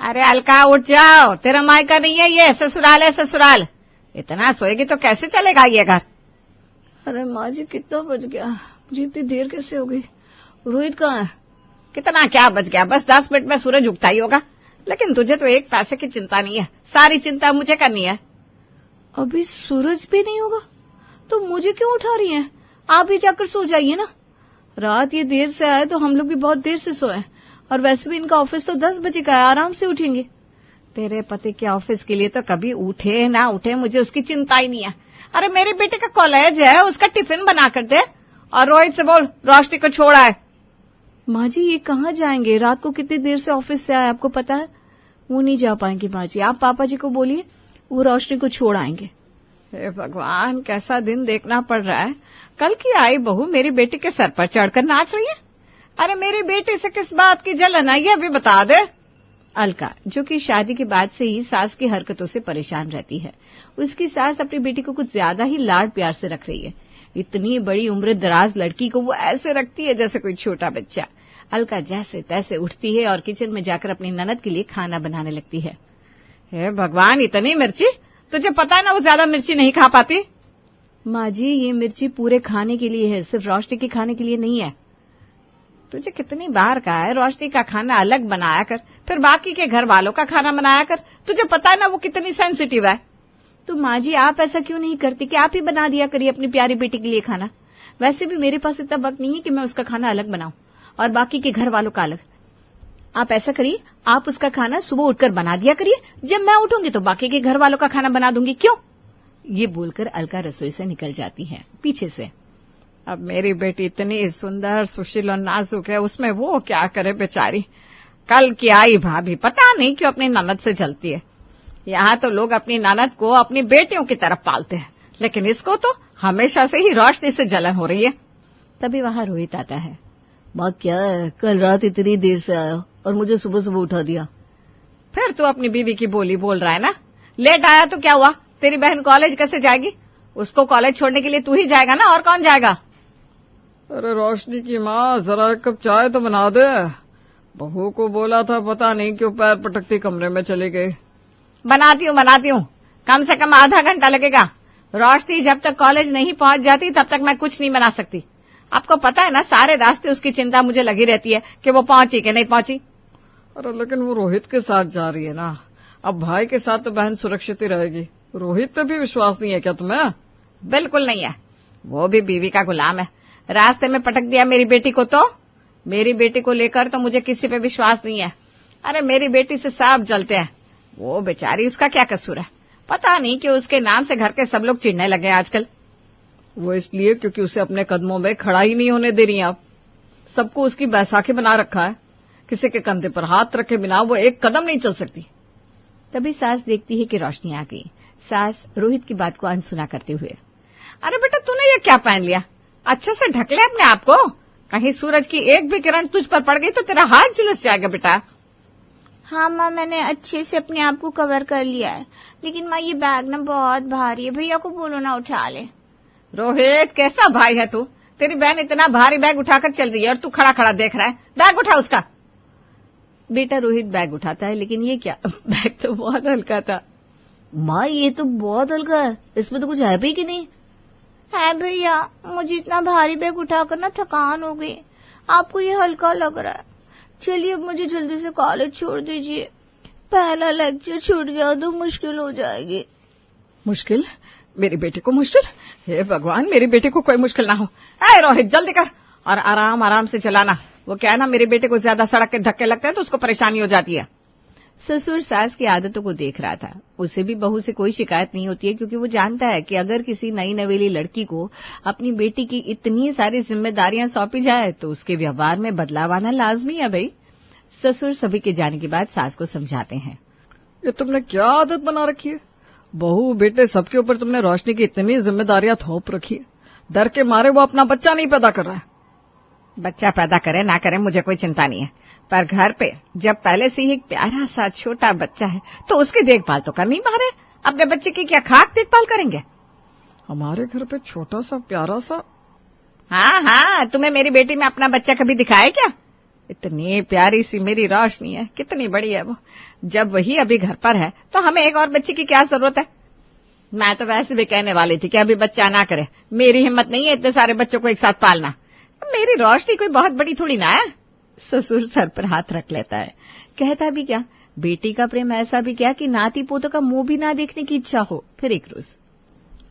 अरे अलका उठ जाओ, तेरा मायका नहीं है ये, ससुराल है ससुराल। इतना सोएगी तो कैसे चलेगा ये घर। अरे माँ जी कितना बज गया, मुझे इतनी देर कैसे हो गई। रोहित कहाँ है। कितना क्या बज गया, बस 10 मिनट में सूरज उगता ही होगा। लेकिन तुझे तो एक पैसे की चिंता नहीं है, सारी चिंता मुझे करनी है। अभी सूरज भी नहीं होगा तो मुझे क्यों उठा रही हैं। आप ही जाकर सो जाइए ना। रात ये देर से आए तो हम लोग भी बहुत देर से सोए, और वैसे भी इनका ऑफिस तो 10 बजे का है, आराम से उठेंगे। तेरे पति के ऑफिस के लिए तो कभी उठे ना उठे मुझे उसकी चिंता ही नहीं है। अरे मेरे बेटे का कॉलेज है, उसका टिफिन बना कर दे, और रोहित से बोल रोशनी को छोड़ आए। माँ जी ये कहाँ जाएंगे, रात को कितनी देर से ऑफिस से आए आपको पता है। वो नहीं जा पाएंगे माँ जी, आप पापा जी को बोलिए वो रोशनी को छोड़ आएंगे। हे भगवान, कैसा दिन देखना पड़ रहा है। कल की आई बहू मेरी बेटी के सर पर चढ़कर नाच रही है। अरे मेरी बेटी से किस बात की जलन है ये भी बता दे। अलका, जो कि शादी के बाद से ही सास की हरकतों से परेशान रहती है, उसकी सास अपनी बेटी को कुछ ज्यादा ही लाड प्यार से रख रही है। इतनी बड़ी उम्र दराज लड़की को वो ऐसे रखती है जैसे कोई छोटा बच्चा। अलका जैसे तैसे उठती है और किचन में जाकर अपनी ननद के लिए खाना बनाने लगती है। हे भगवान, इतनी मिर्ची, तुझे पता है ना वो ज्यादा मिर्ची नहीं खा पाती। माँ जी ये मिर्ची पूरे खाने के लिए है, सिर्फ रोशनी के खाने के लिए नहीं है। तुझे कितनी बार कहा है रोशनी का खाना अलग बनाया कर, फिर बाकी के घर वालों का खाना बनाया कर। तुझे पता है ना वो कितनी सेंसिटिव है। तो माँ जी आप ऐसा क्यों नहीं करती कि आप ही बना दिया करिए अपनी प्यारी बेटी के लिए खाना। वैसे भी मेरे पास इतना वक्त नहीं है कि मैं उसका खाना अलग बनाऊं और बाकी के घर वालों का अलग। आप ऐसा करिए, आप उसका खाना सुबह उठकर बना दिया करिए, जब मैं उठूंगी तो बाकी के घर वालों का खाना बना दूंगी। क्यों। ये बोलकर अलका रसोई से निकल जाती है पीछे से। अब मेरी बेटी इतनी सुंदर सुशील और नाजुक है, उसमें वो क्या करे बेचारी। कल की आई भाभी पता नहीं क्यों अपनी ननद से जलती है। यहाँ तो लोग अपनी ननद को अपनी बेटियों की तरफ पालते हैं, लेकिन इसको तो हमेशा से ही रोशनी से जलन हो रही है। तभी वहां रोहित आता है। माँ क्या है, कल रात इतनी देर से आया और मुझे सुबह सुबह उठा दिया। फिर तू अपनी बीवी की बोली बोल रहा है ना। लेट आया तो क्या हुआ, तेरी बहन कॉलेज कैसे जाएगी। उसको कॉलेज छोड़ने के लिए तू ही जाएगा ना, और कौन जाएगा। अरे रोशनी की माँ, जरा एक कप चाय तो बना दे। बहू को बोला था, पता नहीं क्यों पैर पटकती कमरे में चली गई। बनाती हूँ, कम से कम आधा घंटा लगेगा। रोशनी जब तक कॉलेज नहीं पहुंच जाती तब तक मैं कुछ नहीं बना सकती। आपको पता है ना, सारे रास्ते उसकी चिंता मुझे लगी रहती है कि वो पहुंची कि नहीं पहुंची। अरे लेकिन वो रोहित के साथ जा रही है ना, अब भाई के साथ तो बहन सुरक्षित ही रहेगी। रोहित पे भी विश्वास नहीं है क्या तुम्हें। बिल्कुल नहीं है, वो भी बीवी का गुलाम है। रास्ते में पटक दिया मेरी बेटी को, तो मेरी बेटी को लेकर तो मुझे किसी पे विश्वास नहीं है। अरे मेरी बेटी से सब जलते हैं। वो बेचारी, उसका क्या कसूर है। पता नहीं कि उसके नाम से घर के सब लोग चिढ़ने लगे आजकल। वो इसलिए क्योंकि उसे अपने कदमों में खड़ा ही नहीं होने दे रही आप। सबको उसकी बैसाखी बना रखा है, किसी के कंधे पर हाथ रखे बिना वो एक कदम नहीं चल सकती। तभी सास देखती है कि रोशनी आ गई। सास रोहित की बात को अनसुना करते हुए, अरे बेटा तूने ये क्या पहन लिया, अच्छे से ढक ले अपने आप को, कहीं सूरज की एक भी किरण तुझ पर पड़ गई तो तेरा हाथ झुलस जाएगा बेटा। हाँ माँ, मैंने अच्छे से अपने आप को कवर कर लिया है, लेकिन माँ ये बैग ना बहुत भारी है, भैया को बोलो ना उठा ले। रोहित कैसा भाई है तू, तेरी बहन इतना भारी बैग उठाकर चल रही है और तू खड़ा खड़ा देख रहा है। बैग उठा उसका। बेटा रोहित बैग उठाता है, लेकिन ये क्या, बैग तो बहुत हल्का था। माँ ये तो बहुत हल्का है, इसमें तो कुछ है भी कि नहीं। है भैया, मुझे इतना भारी बैग उठाकर ना थकान हो गई, आपको ये हल्का लग रहा है। चलिए अब मुझे जल्दी से कॉलेज छोड़ दीजिए, पहला लेक्चर छूट गया तो मुश्किल हो जाएगी। मुश्किल, मेरी बेटे को मुश्किल। हे भगवान, मेरी बेटे को कोई मुश्किल ना हो। ऐ रोहित जल्दी कर और आराम आराम से चलाना। वो क्या है ना, मेरे बेटे को ज्यादा सड़क के धक्के लगते हैं तो उसको परेशानी हो जाती है। ससुर सास की आदतों को देख रहा था। उसे भी बहू से कोई शिकायत नहीं होती है, क्योंकि वो जानता है कि अगर किसी नई नवेली लड़की को अपनी बेटी की इतनी सारी जिम्मेदारियां सौंपी जाए तो उसके व्यवहार में बदलाव आना लाजमी है। भाई ससुर सभी के जाने के बाद सास को समझाते हैं, ये तुमने क्या आदत बना रखी है। बहू बेटे सबके ऊपर तुमने रोशनी की इतनी जिम्मेदारियां थोप रखी है। डर के मारे वो अपना बच्चा नहीं पैदा कर रहा है। बच्चा पैदा करे ना करे मुझे कोई चिंता नहीं है, पर घर पे जब पहले से ही एक प्यारा सा छोटा बच्चा है तो उसकी देखभाल तो करनी मारे। अपने बच्चे की क्या खाक देखभाल करेंगे। हमारे घर पे छोटा सा प्यारा सा। हाँ, तुम्हें मेरी बेटी में अपना बच्चा कभी दिखाया क्या। इतनी प्यारी सी मेरी रोशनी है, कितनी बड़ी है वो। जब वही अभी घर पर है तो हमें एक और बच्ची की क्या जरूरत है। मैं तो वैसे भी कहने वाली थी कि अभी बच्चा ना करे, मेरी हिम्मत नहीं है इतने सारे बच्चों को एक साथ पालना। मेरी रोशनी कोई बहुत बड़ी थोड़ी ना है। ससुर सर पर हाथ रख लेता है, कहता भी क्या, बेटी का प्रेम ऐसा भी क्या कि नाती पोतों का मुंह भी ना देखने की इच्छा हो। फिर एक रोज,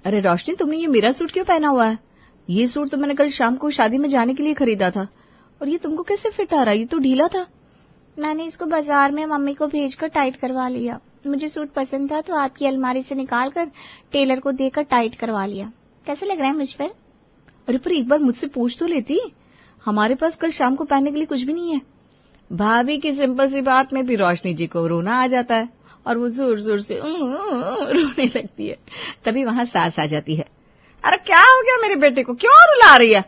अरे रोशनी, तुमने ये मेरा सूट क्यों पहना हुआ है? ये सूट तो मैंने कल शाम को शादी में जाने के लिए खरीदा था, और ये तुमको कैसे फिट आ रहा है? ये तो ढीला था। मैंने इसको बाजार में मम्मी को भेजकर टाइट करवा लिया। मुझे सूट पसंद था तो आपकी अलमारी से निकालकर टेलर को देकर टाइट करवा लिया। कैसे लग रहा है मुझ पर? अरे पर एक बार मुझसे पूछ तो लेती, हमारे पास कल शाम को पहनने के लिए कुछ भी नहीं है। भाभी की सिंपल सी बात में भी रोशनी जी को रोना आ जाता है और वो जोर जोर से रोने लगती है। तभी वहां सास आ जाती है। अरे क्या हो गया मेरे बेटे को, क्यों रुला रही है?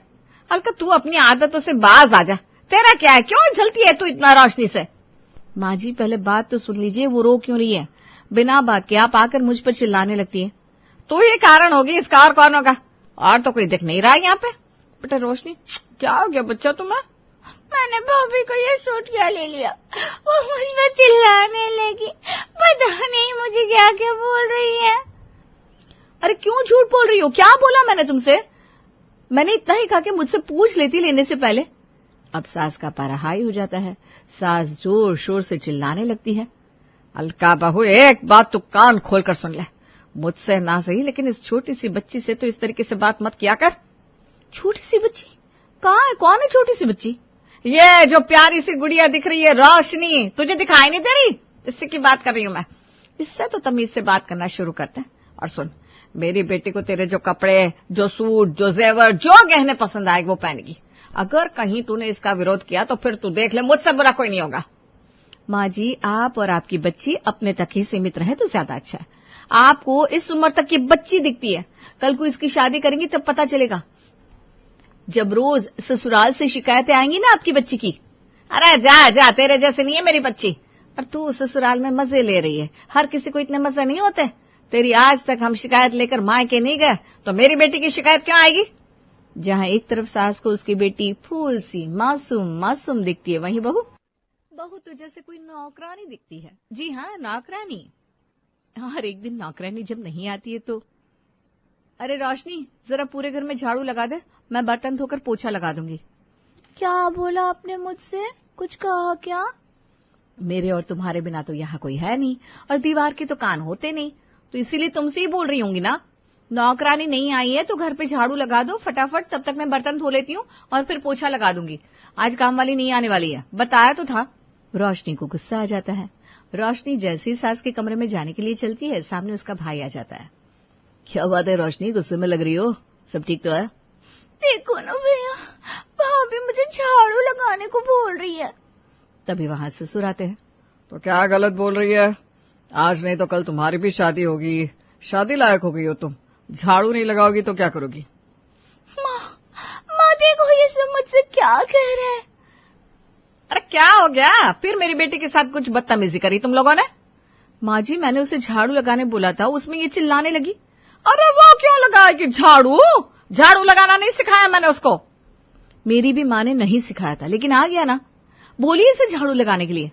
अलका तू अपनी आदतों से बाज आ जा, तेरा क्या है, क्यों जलती है तू इतना रोशनी से? माँ जी पहले बात तो सुन लीजिए, वो रो क्यों रही है? बिना बात के आप आकर मुझ पर चिल्लाने लगती है। तो ये कारण होगी इसका, और कौन होगा? और तो कोई दिख नहीं रहा है यहाँ पे। बेटा रोशनी क्या हो गया बच्चा तुम्हें? मैंने भाभी को ये सूट क्या ले लिया, वो मुझ पर चिल्लाने लगी। पता नहीं मुझे क्या क्या बोल रही है। अरे क्यों झूठ बोल रही हो? क्या बोला मैंने तुमसे? मैंने इतना ही कहा कि मुझसे पूछ लेती लेने से पहले। अब सास का पारा हाई हो जाता है, सास जोर शोर से चिल्लाने लगती है। अलका बहू एक बात तू कान खोलकर सुन ले, मुझसे ना सही लेकिन इस छोटी सी बच्ची से तो इस तरीके से बात मत किया कर। छोटी सी बच्ची? कहाँ है, कौन है छोटी सी बच्ची? ये जो प्यारी सी गुड़िया दिख रही है रोशनी, तुझे दिखाई नहीं दे रही? इससे की बात कर रही हूं मैं। इससे तो तमीज से बात करना शुरू करते हैं। और सुन, मेरी बेटी को तेरे जो कपड़े, जो सूट, जो जेवर, जो गहने पसंद आएगी वो पहनेगी। अगर कहीं तूने इसका विरोध किया तो फिर तू देख ले, मुझसे बुरा कोई नहीं होगा। माँ जी आप और आपकी बच्ची अपने तक ही सीमित रहे तो ज्यादा अच्छा है। आपको इस उम्र तक की बच्ची दिखती है, कल को इसकी शादी करेंगी तब पता चलेगा। जब रोज ससुराल से शिकायतें आएंगी ना आपकी बच्ची की। अरे जा जा, तेरे जैसे नहीं है मेरी बच्ची। और तू ससुराल में मजे ले रही है, हर किसी को इतने मजे नहीं होते। तेरी आज तक हम शिकायत लेकर मायके नहीं गए तो मेरी बेटी की शिकायत क्यों आएगी? जहाँ एक तरफ सास को उसकी बेटी फूल सी मासूम मासूम दिखती है, वहीं बहू तो जैसे कोई नौकरानी दिखती है। जी हाँ, नौकरानी। और एक दिन नौकरानी जब नहीं आती है तो, अरे रोशनी जरा पूरे घर में झाड़ू लगा दे, मैं बर्तन धोकर पोछा लगा दूंगी। क्या बोला आपने मुझसे? कुछ कहा क्या? मेरे और तुम्हारे बिना तो यहाँ कोई है नहीं, और दीवार के तो कान होते नहीं, तो इसीलिए तुमसे ही बोल रही होंगी ना। नौकरानी नहीं आई है तो घर पे झाड़ू लगा दो फटाफट, तब तक मैं बर्तन धो लेती हूँ और फिर पोछा लगा दूंगी। आज काम वाली नहीं आने वाली है, बताया तो था। रोशनी को गुस्सा आ जाता है। रोशनी जैसे ही सास के कमरे में जाने के लिए चलती है, सामने उसका भाई आ जाता है। क्या बात है रोशनी, गुस्से में लग रही हो? सब ठीक तो है? देखो ना भैया, भाभी मुझे झाड़ू लगाने को बोल रही है। तभी वहां ससुर आते हैं। तो क्या गलत बोल रही है? आज नहीं तो कल तुम्हारी भी शादी होगी, शादी लायक हो गई हो तुम, झाड़ू नहीं लगाओगी तो क्या करोगी? माँ देखो ये सब मुझसे क्या कह रहे हैं। अरे क्या हो गया, फिर मेरी बेटी के साथ कुछ बदतमीजी करी तुम लोगों ने? माँ जी मैंने उसे झाड़ू लगाने बोला था, उसमें ये चिल्लाने लगी। अरे वो क्यों लगाएगी झाड़ू? झाड़ू लगाना नहीं सिखाया मैंने उसको। मेरी भी माँ ने नहीं सिखाया था, लेकिन आ गया ना। बोलिए इसे झाड़ू लगाने के लिए।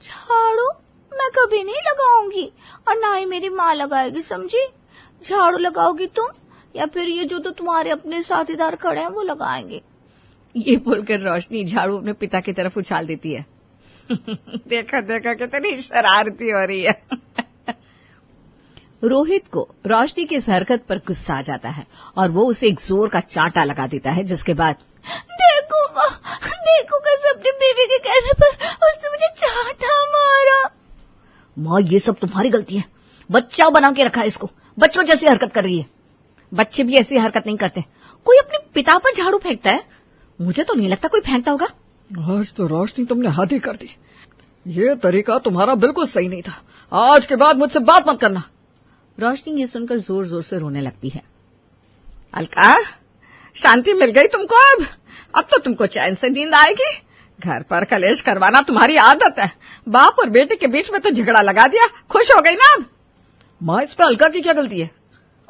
झाड़ू मैं कभी नहीं लगाऊंगी, और ना ही मेरी माँ लगाएगी, समझी? झाड़ू लगाओगी तुम, या फिर ये जो तो तुम्हारे अपने साथीदार खड़े हैं वो लगाएंगे। ये बोलकर रोशनी झाड़ू अपने पिता की तरफ उछाल देती है। देखा देखा कितनी शरारती हो रही है। रोहित को रोशनी की इस हरकत पर गुस्सा आ जाता है और वो उसे एक जोर का चांटा लगा देता है, जिसके बाद देखो माँ, देखो कैसे अपनी बीवी के कहने पर उसने मुझे चांटा मारा। माँ ये सब तुम्हारी गलती है, बच्चा बना के रखा है इसको, बच्चों जैसी हरकत कर रही है। बच्चे भी ऐसी हरकत नहीं करते। कोई अपने पिता पर झाड़ू फेंकता है? मुझे तो नहीं लगता कोई फेंकता होगा। आज तो रोशनी तुमने हद ही कर दी, ये तरीका तुम्हारा बिल्कुल सही नहीं था। आज के बाद मुझसे बात मत करना। रोशनी ये सुनकर जोर जोर से रोने लगती है। अलका शांति मिल गई तुमको, अब तो तुमको चैन से नींद आएगी। घर पर कलेश करवाना तुम्हारी आदत है, बाप और बेटे के बीच में तो झगड़ा लगा दिया, खुश हो गई ना अब? माँ इस पे अलका की क्या गलती है?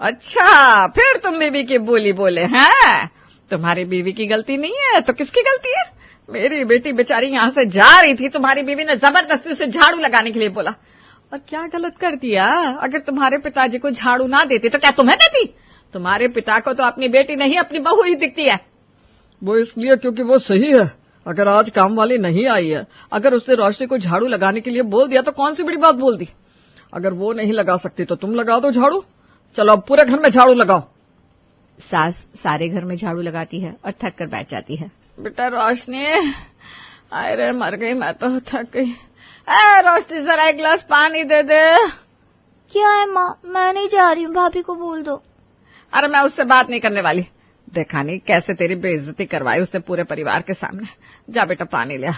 अच्छा फिर तुम बीवी की बोली बोले हैं? तुम्हारी बीवी की गलती नहीं है तो किसकी गलती है? मेरी बेटी बेचारी यहाँ से जा रही थी, तुम्हारी बीवी ने जबरदस्ती उसे झाड़ू लगाने के लिए बोला। और क्या गलत कर दिया? अगर तुम्हारे पिताजी को झाड़ू ना देती तो क्या तुम्हें देती? तुम्हारे पिता को तो अपनी बेटी नहीं अपनी बहू ही दिखती है। वो इसलिए क्योंकि वो सही है। अगर आज काम वाली नहीं आई है, अगर उससे रोशनी को झाड़ू लगाने के लिए बोल दिया तो कौन सी बड़ी बात बोल दी। अगर वो नहीं लगा सकती तो तुम लगा दो झाड़ू। चलो अब पूरे घर में झाड़ू लगाओ। सास सारे घर में झाड़ू लगाती है और थक कर बैठ जाती है। बेटा रोशनी, अरे मर गई मैं तो, थक गई। ए रोशनी, जरा एक गिलास पानी दे दे। क्या है माँ, मैं नहीं जा रही हूँ, भाभी को बोल दो। अरे मैं उससे बात नहीं करने वाली। देखा नहीं कैसे तेरी बेइज्जती करवाई उसने पूरे परिवार के सामने। जा बेटा पानी ले आ।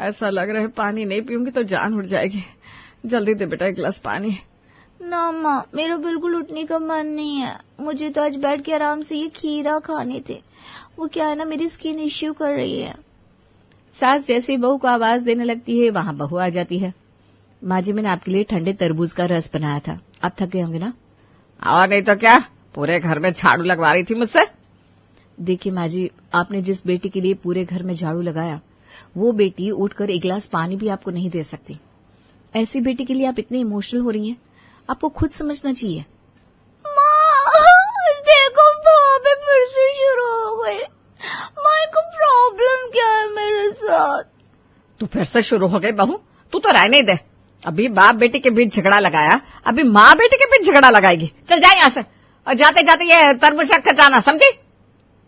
ऐसा लग रहा है पानी नहीं पीऊंगी तो जान उड़ जाएगी। जल्दी दे बेटा एक गिलास पानी। ना माँ, मेरा बिल्कुल उठने का मन नहीं है। मुझे तो आज बैठ के आराम से ये खीरा खाने थे। वो क्या है ना, मेरी स्किन इश्यू कर रही है। सास जैसे ही बहू को आवाज देने लगती है, वहां बहू आ जाती है। माँ जी, मैंने आपके लिए ठंडे तरबूज का रस बनाया था, आप थक गए होंगे ना? और नहीं तो क्या, पूरे घर में झाड़ू लगवा रही थी मुझसे। देखिए माँ जी, आपने जिस बेटी के लिए पूरे घर में झाड़ू लगाया, वो बेटी उठकर एक गिलास पानी भी आपको नहीं दे सकती। ऐसी बेटी के लिए आप इतने इमोशनल हो रही हैं, आपको खुद समझना चाहिए। देखो भाभी फिर से शुरू हो गई। माँ को प्रॉब्लम क्या है मेरे साथ? तू फिर से शुरू हो गई बहू, तू तो रहने दे। अभी बाप बेटी के बीच झगड़ा लगाया, अभी माँ बेटी के बीच झगड़ा लगाएगी। चल जाए यहाँ से, और जाते जाते ये तरबूज रख कर जाना, समझी?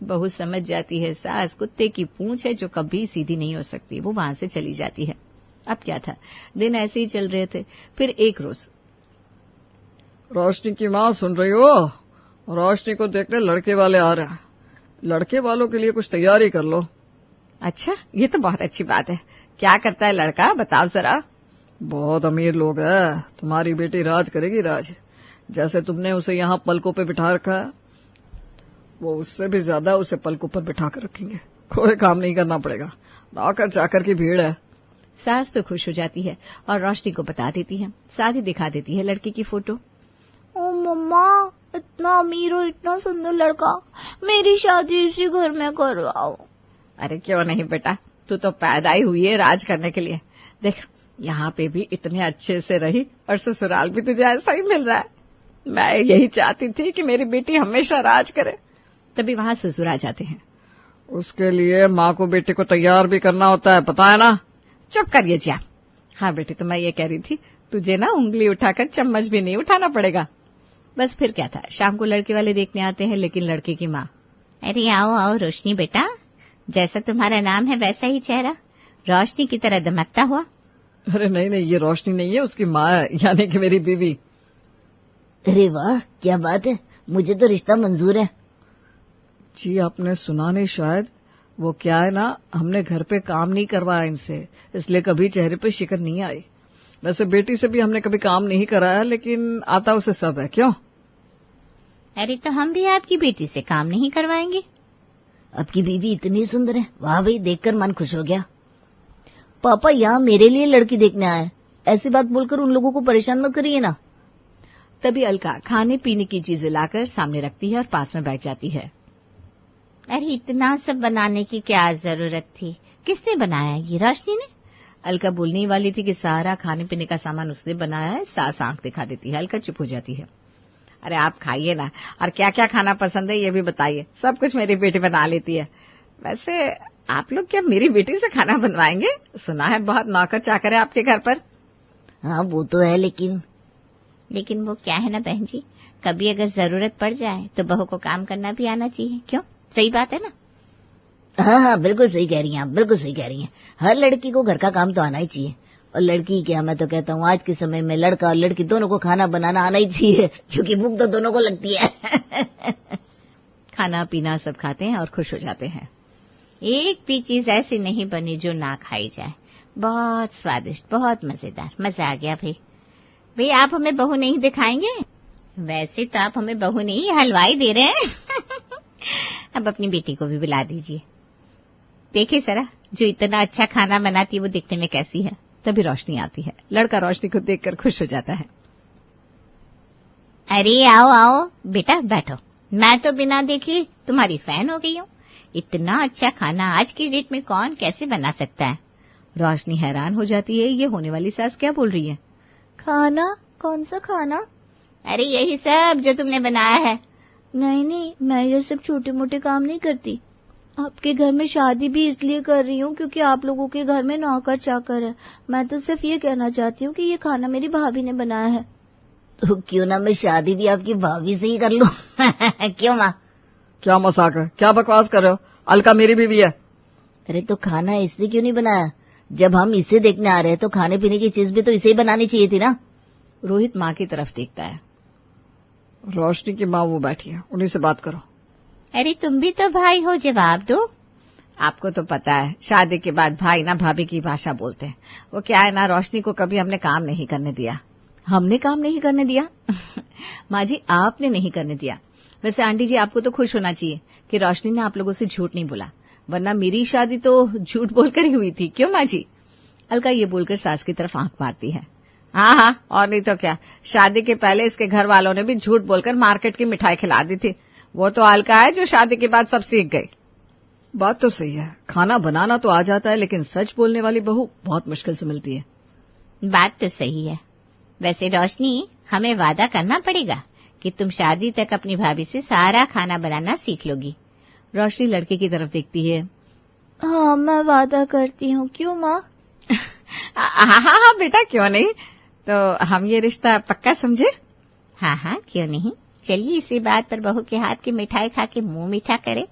बहू समझ जाती है सास कुत्ते की पूंछ है जो कभी सीधी नहीं हो सकती। वो वहां से चली जाती है। अब क्या था, दिन ऐसे ही चल रहे थे। फिर एक रोज रोशनी की माँ सुन रही हो? रोशनी को देखने लड़के वाले आ रहे हैं। लड़के वालों के लिए कुछ तैयारी कर लो। अच्छा, ये तो बहुत अच्छी बात है। क्या करता है लड़का, बताओ जरा। बहुत अमीर लोग हैं। तुम्हारी बेटी राज करेगी, राज। जैसे तुमने उसे यहाँ पलकों पे बिठा रखा है, वो उससे भी ज्यादा उसे पलकों पर बिठा कर रखेंगे। कोई काम नहीं करना पड़ेगा, नौकर चाकर की भीड़ है। सास तो खुश हो जाती है और रोशनी को बता देती है, साथ ही दिखा देती है लड़के की फोटो। ओ मम्मा, इतना अमीर और इतना सुंदर लड़का, मेरी शादी इसी घर में करवाओ। अरे क्यों नहीं बेटा, तू तो पैदा ही हुई है राज करने के लिए। देख, यहाँ पे भी इतने अच्छे से रही और ससुराल भी तुझे ऐसा ही मिल रहा है। मैं यही चाहती थी कि मेरी बेटी हमेशा राज करे। तभी वहां ससुर आ जाते हैं। उसके लिए माँ को बेटे को तैयार भी करना होता है, पता है ना? चुप करिए जी आप। हाँ बेटी, तो मैं ये कह रही थी, तुझे ना उंगली उठाकर चम्मच भी नहीं उठाना पड़ेगा। बस फिर क्या था, शाम को लड़के वाले देखने आते हैं, लेकिन लड़के की माँ, अरे आओ आओ रोशनी बेटा, जैसा तुम्हारा नाम है वैसा ही चेहरा, रोशनी की तरह दमकता हुआ। अरे नहीं नहीं, ये रोशनी नहीं है, उसकी माँ है, यानी कि मेरी बीवी। अरे वाह, क्या बात है, मुझे तो रिश्ता मंजूर है। जी आपने सुना नहीं शायद। वो क्या है ना, हमने घर पे काम नहीं करवाया इनसे, इसलिए कभी चेहरे पे शिकन नहीं आई। वैसे बेटी से भी हमने कभी काम नहीं कराया, लेकिन आता उसे सब है। क्यों? अरे तो हम भी आपकी बेटी से काम नहीं करवाएंगे। आपकी बीवी इतनी सुंदर है, वाह भाई, देखकर मन खुश हो गया। पापा यहाँ मेरे लिए लड़की देखने आए, ऐसी बात बोलकर उन लोगों को परेशान मत करिए ना। तभी अलका खाने पीने की चीजें लाकर सामने रखती है और पास में बैठ जाती है। अरे इतना सब बनाने की क्या जरूरत थी, किसने बनाया? ये रोशनी ने। अलका बोलने वाली थी कि सारा खाने पीने का सामान उसने बनाया है। सास आंख दिखा देती है, अलका चुप हो जाती है। अरे आप खाइए ना, और क्या क्या खाना पसंद है ये भी बताइए। सब कुछ मेरी बेटी बना लेती है। वैसे आप लोग क्या मेरी बेटी से खाना बनवाएंगे? सुना है बहुत नौकर चाकर है आपके घर पर। हाँ वो तो है, लेकिन वो क्या है ना बहन जी, कभी अगर जरूरत पड़ जाए तो बहू को काम करना भी आना चाहिए। क्यों, सही बात है ना? हाँ हाँ, बिल्कुल सही कह रही हैं आप, बिल्कुल सही कह रही हैं। हर लड़की को घर का काम तो आना ही चाहिए। और लड़की क्या, मैं तो कहता हूँ आज के समय में लड़का और लड़की दोनों को खाना बनाना आना ही चाहिए, क्योंकि भूख तो दोनों को लगती है। खाना पीना सब खाते हैं और खुश हो जाते हैं। एक भी चीज ऐसी नहीं बनी जो ना खाई जाए। बहुत स्वादिष्ट, बहुत मजेदार, मजा आ गया भाई। आप हमें बहू नहीं दिखाएंगे? वैसे तो आप हमें बहू नहीं हलवाई दे रहे हैं। अब अपनी बेटी को भी बुला दीजिए, देखिए जरा जो इतना अच्छा खाना बनाती है वो दिखने में कैसी है। तभी रोशनी आती है। लड़का रोशनी को देखकर खुश हो जाता है। अरे आओ आओ बेटा बैठो, मैं तो बिना देखे तुम्हारी फैन हो गई हूँ। इतना अच्छा खाना आज की डेट में कौन कैसे बना सकता है? रोशनी हैरान हो जाती है, ये होने वाली सास क्या बोल रही है। खाना? कौन सा खाना? अरे यही सब जो तुमने बनाया है। नहीं नहीं, मैं ये सब छोटे मोटे काम नहीं करती। आपके घर में शादी भी इसलिए कर रही हूँ क्योंकि आप लोगों के घर में नौकर चाकर है। मैं तो सिर्फ ये कहना चाहती हूँ कि ये खाना मेरी भाभी ने बनाया है। तो क्यों ना मैं शादी भी आपकी भाभी से ही कर लूं? क्यों माँ? क्या मजाक है, क्या बकवास कर रहे हो? अलका मेरी बीवी है। अरे तो खाना इसने क्यों नहीं बनाया? जब हम इसे देखने आ रहे हैं तो खाने पीने की चीज भी तो इसे ही बनानी चाहिए थी ना। रोहित माँ की तरफ देखता है। रोशनी की माँ वो बैठी है, उन्हीं से बात करो। अरे तुम भी तो भाई हो, जवाब दो। आपको तो पता है शादी के बाद भाई ना भाभी की भाषा बोलते हैं। वो क्या है ना, रोशनी को कभी हमने काम नहीं करने दिया। हमने काम नहीं करने दिया? माँ जी आपने नहीं करने दिया। वैसे आंटी जी आपको तो खुश होना चाहिए कि रोशनी ने आप लोगों से झूठ नहीं बोला, वरना मेरी शादी तो झूठ बोलकर ही हुई थी। क्यों माँ जी? अलका ये बोलकर सास की तरफ आंख मारती है। हाँ, और नहीं तो क्या, शादी के पहले इसके घर वालों ने भी झूठ बोलकर मार्केट की मिठाई खिला दी थी। वो तो अलका है जो शादी के बाद सब सीख गई। बात तो सही है, खाना बनाना तो आ जाता है, लेकिन सच बोलने वाली बहू बहुत मुश्किल से मिलती है। बात तो सही है। वैसे रोशनी, हमें वादा करना पड़ेगा कि तुम शादी तक अपनी भाभी से सारा खाना बनाना सीख लोगी। रोशनी लड़के की तरफ देखती है। हाँ, मैं वादा करती हूँ। क्यों माँ? हाँ बेटा, क्यों नहीं। तो हम ये रिश्ता पक्का समझे? हाँ, क्यों नहीं। चलिए इसी बात पर बहू के हाथ की मिठाई खा के मुंह मीठा करें।